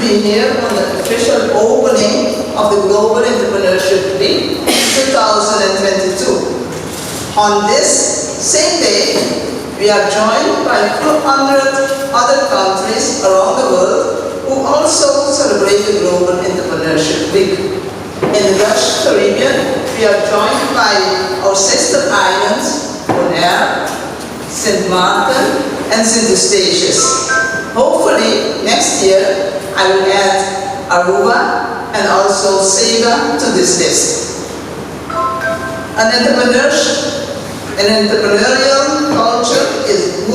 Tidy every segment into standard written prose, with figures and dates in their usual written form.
be here on the official opening of the Global Entrepreneurship Week 2022. On this same day, we are joined by 200 other countries around the world who also celebrate the Global Entrepreneurship Week. In the Dutch Caribbean, we are joined by our sister islands, Bonaire, Sint Maarten, and Sint Eustatius. Hopefully, next year, I will add Aruba and also Sega to this list. An entrepreneurial culture is a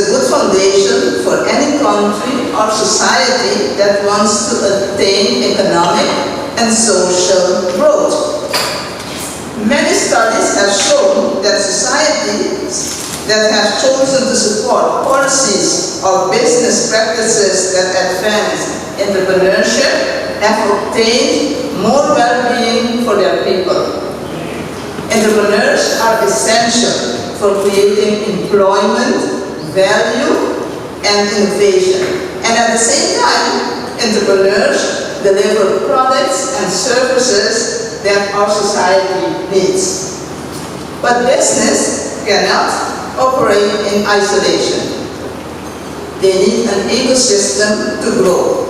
good foundation for any country or society that wants to attain economic and social growth. Many studies have shown that societies that have chosen to support policies or business practices that advance entrepreneurship have obtained more well-being for their people. Entrepreneurs are essential for creating employment, value, and innovation. And at the same time, entrepreneurs deliver products and services that our society needs. But business cannot operate in isolation. They need an ecosystem to grow.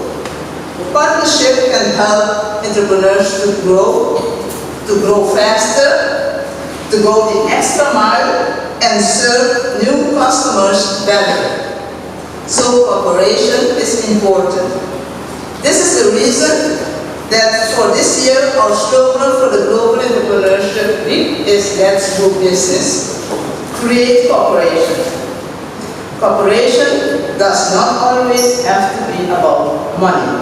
Partnership can help entrepreneurs to grow faster, to go the extra mile, and serve new customers better. So cooperation is important. This is the reason that for this year our slogan for the Global Entrepreneurship Week is Let's Do Business. Create cooperation. Cooperation does not always have to be about money.